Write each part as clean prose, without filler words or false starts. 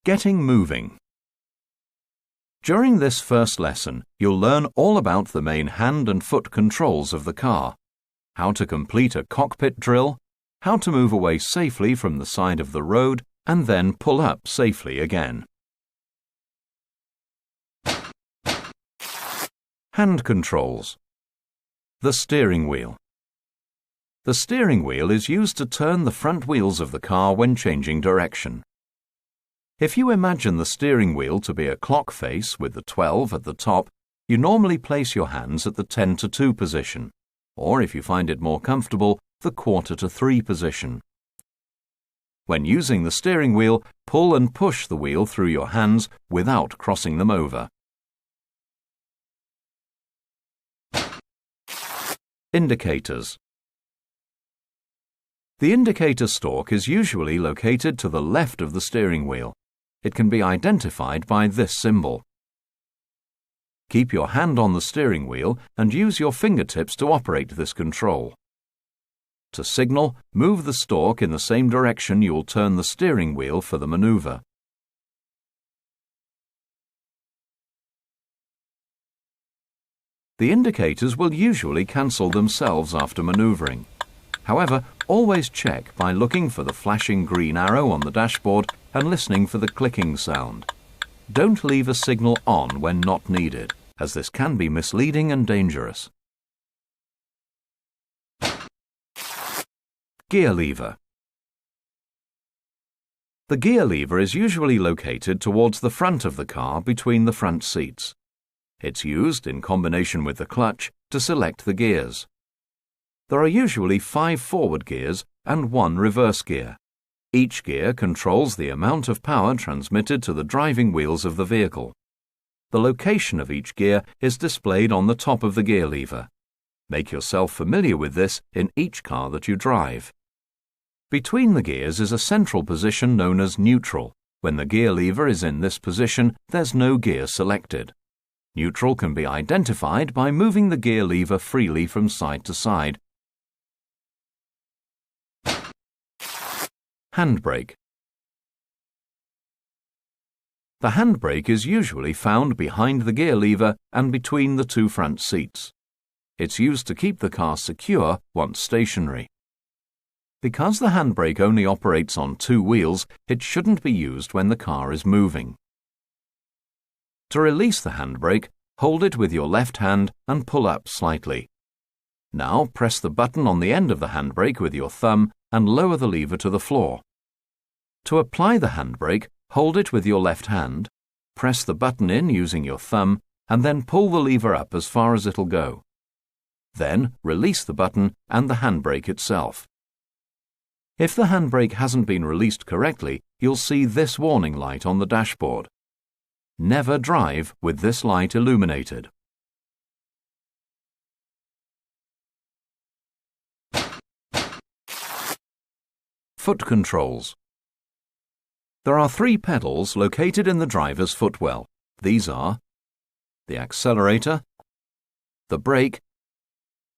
Getting moving. During this first lesson, you'll learn all about the main hand and foot controls of the car, how to complete a cockpit drill, how to move away safely from the side of the road, and then pull up safely again. Hand controls. The steering wheel. The steering wheel is used to turn the front wheels of the car when changing direction. If you imagine the steering wheel to be a clock face with the 12 at the top, you normally place your hands at the 10 to 2 position, or if you find it more comfortable, the quarter to 3 position. When using the steering wheel, pull and push the wheel through your hands without crossing them over. Indicators. The indicator stalk is usually located to the left of the steering wheel. It can be identified by this symbol. Keep your hand on the steering wheel and use your fingertips to operate this control. To signal, move the stalk in the same direction you'll turn the steering wheel for the maneuver. The indicators will usually cancel themselves after maneuvering. However, always check by looking for the flashing green arrow on the dashboard and listening for the clicking sound. Don't leave a signal on when not needed, as this can be misleading and dangerous. Gear lever. The gear lever is usually located towards the front of the car between the front seats. It's used in combination with the clutch to select the gears. There are usually 5 forward gears and 1 reverse gear. Each gear controls the amount of power transmitted to the driving wheels of the vehicle. The location of each gear is displayed on the top of the gear lever. Make yourself familiar with this in each car that you drive. Between the gears is a central position known as neutral. When the gear lever is in this position, there's no gear selected. Neutral can be identified by moving the gear lever freely from side to side. Handbrake. The handbrake is usually found behind the gear lever and between the 2 front seats. It's used to keep the car secure once stationary. Because the handbrake only operates on 2 wheels, it shouldn't be used when the car is moving. To release the handbrake, hold it with your left hand and pull up slightly. Now press the button on the end of the handbrake with your thumb and lower the lever to the floor. To apply the handbrake, hold it with your left hand, press the button in using your thumb, and then pull the lever up as far as it'll go. Then release the button and the handbrake itself. If the handbrake hasn't been released correctly, you'll see this warning light on the dashboard. Never drive with this light illuminated. Foot controls. There are 3 pedals located in the driver's footwell. These are the accelerator, the brake,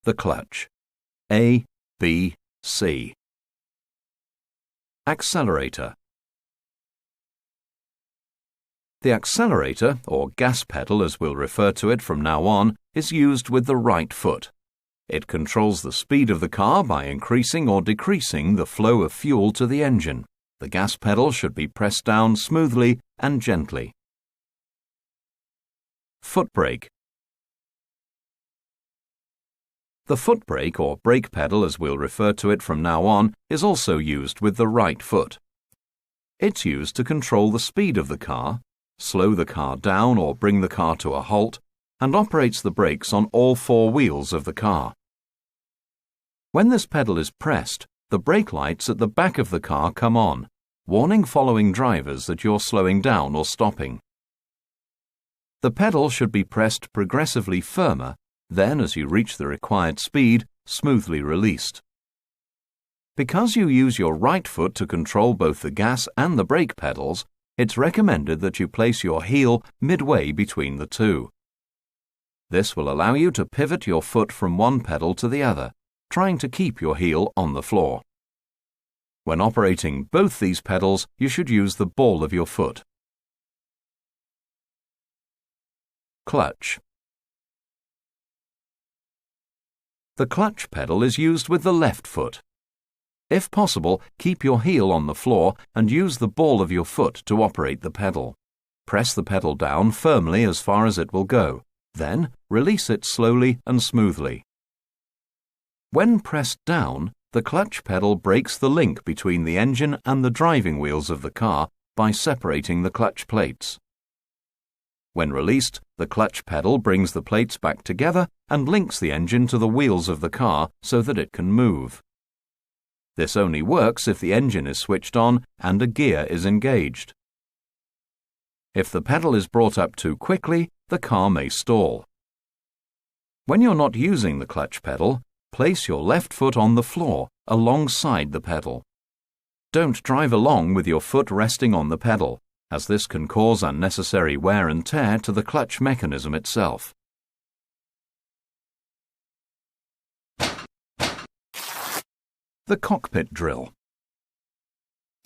the clutch. A, B, C. Accelerator. The accelerator, or gas pedal as we'll refer to it from now on, is used with the right foot. It controls the speed of the car by increasing or decreasing the flow of fuel to the engine. The gas pedal should be pressed down smoothly and gently. Foot brake. The foot brake, or brake pedal as we'll refer to it from now on, is also used with the right foot. It's used to control the speed of the car, slow the car down or bring the car to a halt, and operates the brakes on all 4 wheels of the car. When this pedal is pressed, the brake lights at the back of the car come on, warning following drivers that you're slowing down or stopping. The pedal should be pressed progressively firmer, then as you reach the required speed, smoothly released. Because you use your right foot to control both the gas and the brake pedals, it's recommended that you place your heel midway between the 2. This will allow you to pivot your foot from one pedal to the other, trying to keep your heel on the floor. When operating both these pedals, you should use the ball of your foot. Clutch. The clutch pedal is used with the left foot. If possible, keep your heel on the floor and use the ball of your foot to operate the pedal. Press the pedal down firmly as far as it will go. Then, release it slowly and smoothly. When pressed down, the clutch pedal breaks the link between the engine and the driving wheels of the car by separating the clutch plates. When released, the clutch pedal brings the plates back together and links the engine to the wheels of the car so that it can move. This only works if the engine is switched on and a gear is engaged. If the pedal is brought up too quickly, the car may stall. When you're not using the clutch pedal, place your left foot on the floor alongside the pedal. Don't drive along with your foot resting on the pedal, as this can cause unnecessary wear and tear to the clutch mechanism itself. The cockpit drill.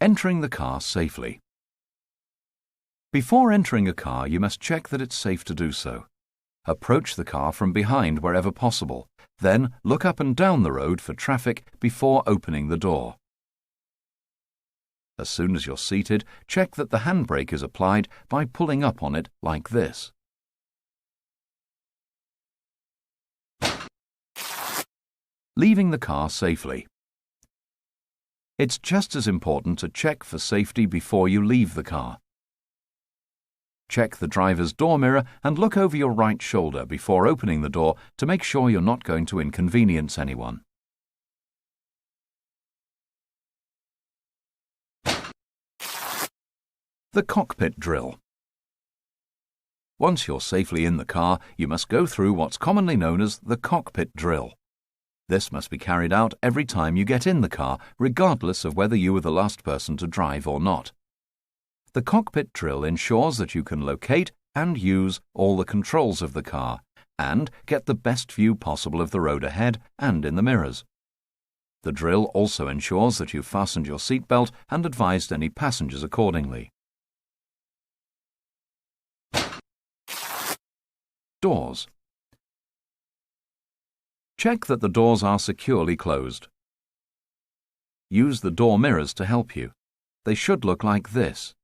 Entering the car safely. Before entering a car, you must check that it's safe to do so. Approach the car from behind wherever possible. Then look up and down the road for traffic before opening the door. As soon as you're seated, check that the handbrake is applied by pulling up on it like this. Leaving the car safely. It's just as important to check for safety before you leave the car. Check the driver's door mirror and look over your right shoulder before opening the door to make sure you're not going to inconvenience anyone. The cockpit drill. Once you're safely in the car, you must go through what's commonly known as the cockpit drill. This must be carried out every time you get in the car, regardless of whether you were the last person to drive or not. The cockpit drill ensures that you can locate and use all the controls of the car and get the best view possible of the road ahead and in the mirrors. The drill also ensures that you've fastened your seatbelt and advised any passengers accordingly. Doors. Check that the doors are securely closed. Use the door mirrors to help you. They should look like this.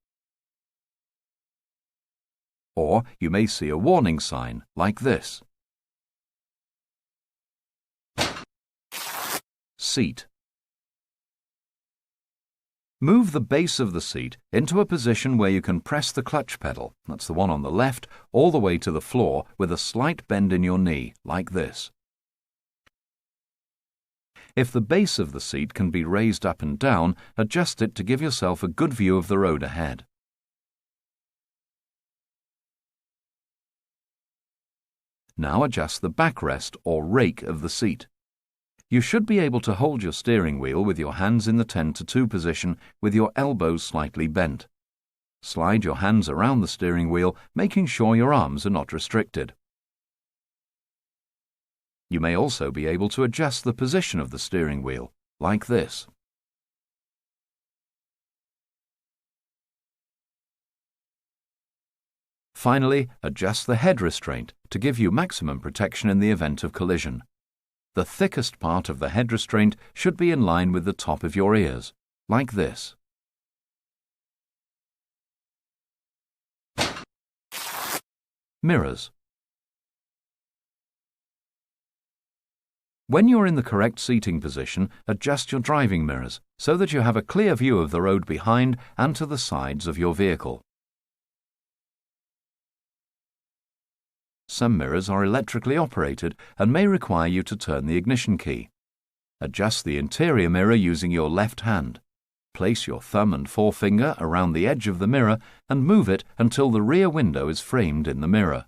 Or you may see a warning sign like this. Seat. Move the base of the seat into a position where you can press the clutch pedal, that's the one on the left, all the way to the floor with a slight bend in your knee, like this. If the base of the seat can be raised up and down, adjust it to give yourself a good view of the road ahead. Now adjust the backrest or rake of the seat. You should be able to hold your steering wheel with your hands in the 10-2 position with your elbows slightly bent. Slide your hands around the steering wheel, making sure your arms are not restricted. You may also be able to adjust the position of the steering wheel, like this. Finally, adjust the head restraint to give you maximum protection in the event of collision. The thickest part of the head restraint should be in line with the top of your ears, like this. Mirrors. When you're in the correct seating position, adjust your driving mirrors so that you have a clear view of the road behind and to the sides of your vehicle. Some mirrors are electrically operated and may require you to turn the ignition key. Adjust the interior mirror using your left hand. Place your thumb and forefinger around the edge of the mirror and move it until the rear window is framed in the mirror.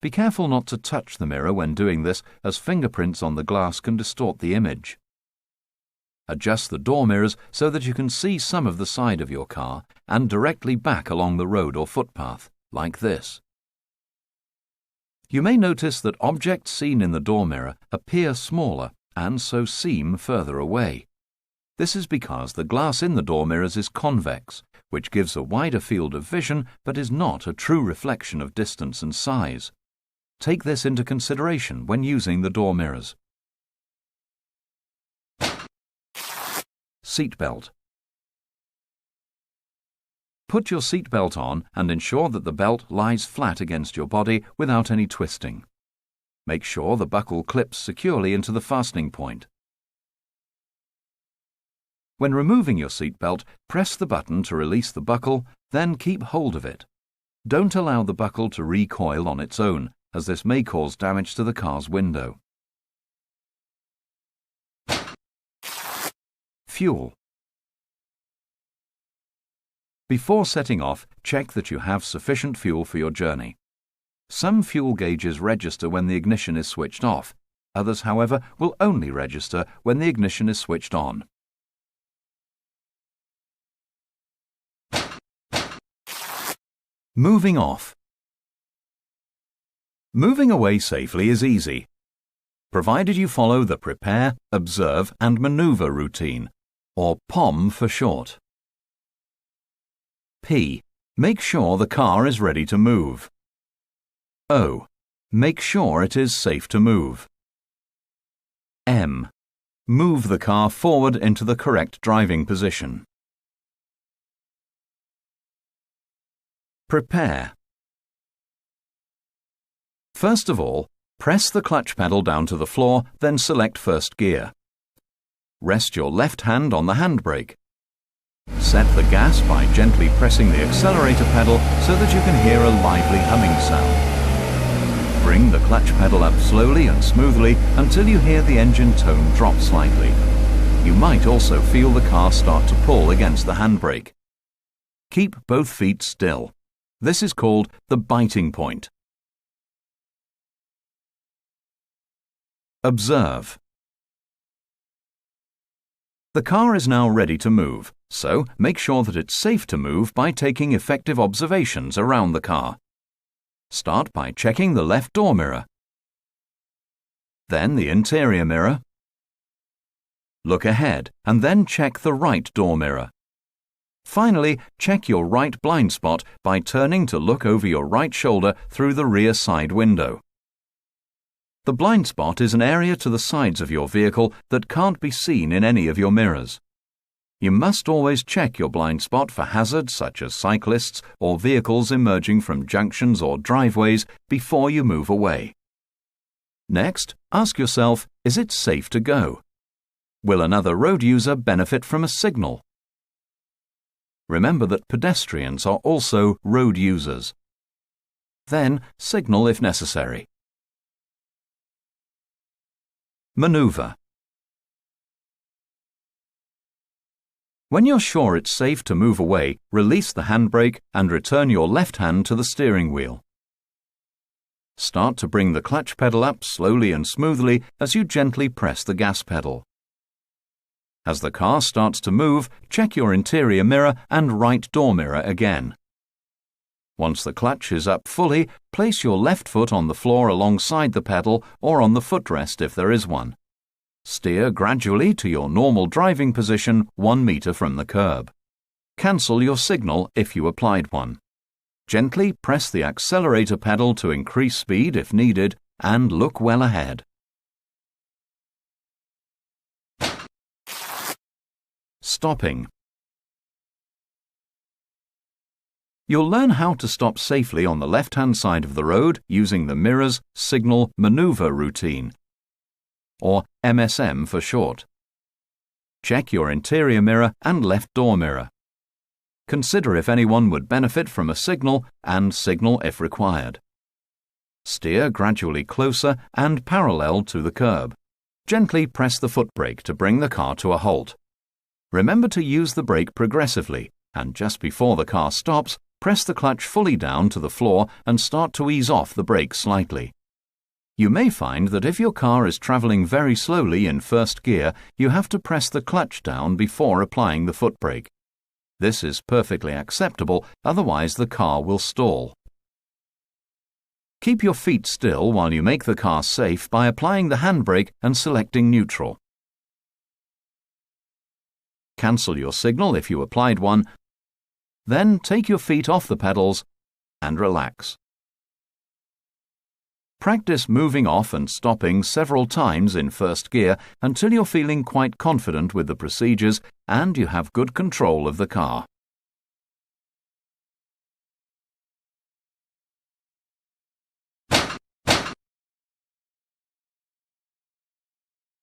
Be careful not to touch the mirror when doing this, as fingerprints on the glass can distort the image. Adjust the door mirrors so that you can see some of the side of your car and directly back along the road or footpath, like this. You may notice that objects seen in the door mirror appear smaller and so seem further away. This is because the glass in the door mirrors is convex, which gives a wider field of vision but is not a true reflection of distance and size. Take this into consideration when using the door mirrors. Seatbelt. Put your seatbelt on and ensure that the belt lies flat against your body without any twisting. Make sure the buckle clips securely into the fastening point. When removing your seatbelt, press the button to release the buckle, then keep hold of it. Don't allow the buckle to recoil on its own, as this may cause damage to the car's window. Fuel. Before setting off, check that you have sufficient fuel for your journey. Some fuel gauges register when the ignition is switched off. Others, however, will only register when the ignition is switched on. Moving off. Moving away safely is easy, provided you follow the Prepare, Observe and Maneuver routine, or POM for short. P. Make sure the car is ready to move. O. Make sure it is safe to move. M. Move the car forward into the correct driving position. Prepare. First of all, press the clutch pedal down to the floor, then select first gear. Rest your left hand on the handbrake. Set the gas by gently pressing the accelerator pedal so that you can hear a lively humming sound. Bring the clutch pedal up slowly and smoothly until you hear the engine tone drop slightly. You might also feel the car start to pull against the handbrake. Keep both feet still. This is called the biting point. Observe. The car is now ready to move, so make sure that it's safe to move by taking effective observations around the car. Start by checking the left door mirror, then the interior mirror. Look ahead and then check the right door mirror. Finally, check your right blind spot by turning to look over your right shoulder through the rear side window. The blind spot is an area to the sides of your vehicle that can't be seen in any of your mirrors. You must always check your blind spot for hazards such as cyclists or vehicles emerging from junctions or driveways before you move away. Next, ask yourself, is it safe to go? Will another road user benefit from a signal? Remember that pedestrians are also road users. Then, signal if necessary. Maneuver. When you're sure it's safe to move away, release the handbrake and return your left hand to the steering wheel. Start to bring the clutch pedal up slowly and smoothly as you gently press the gas pedal. As the car starts to move, check your interior mirror and right door mirror again. Once the clutch is up fully, place your left foot on the floor alongside the pedal or on the footrest if there is one. Steer gradually to your normal driving position 1 meter from the curb. Cancel your signal if you applied one. Gently press the accelerator pedal to increase speed if needed and look well ahead. Stopping. You'll learn how to stop safely on the left-hand side of the road using the Mirrors Signal Maneuver routine, or MSM for short. Check your interior mirror and left door mirror. Consider if anyone would benefit from a signal and signal if required. Steer gradually closer and parallel to the curb. Gently press the foot brake to bring the car to a halt. Remember to use the brake progressively, and just before the car stops, press the clutch fully down to the floor and start to ease off the brake slightly. You may find that if your car is travelling very slowly in first gear, you have to press the clutch down before applying the foot brake. This is perfectly acceptable, otherwise the car will stall. Keep your feet still while you make the car safe by applying the handbrake and selecting neutral. Cancel your signal if you applied one. Then take your feet off the pedals and relax. Practice moving off and stopping several times in first gear until you're feeling quite confident with the procedures and you have good control of the car.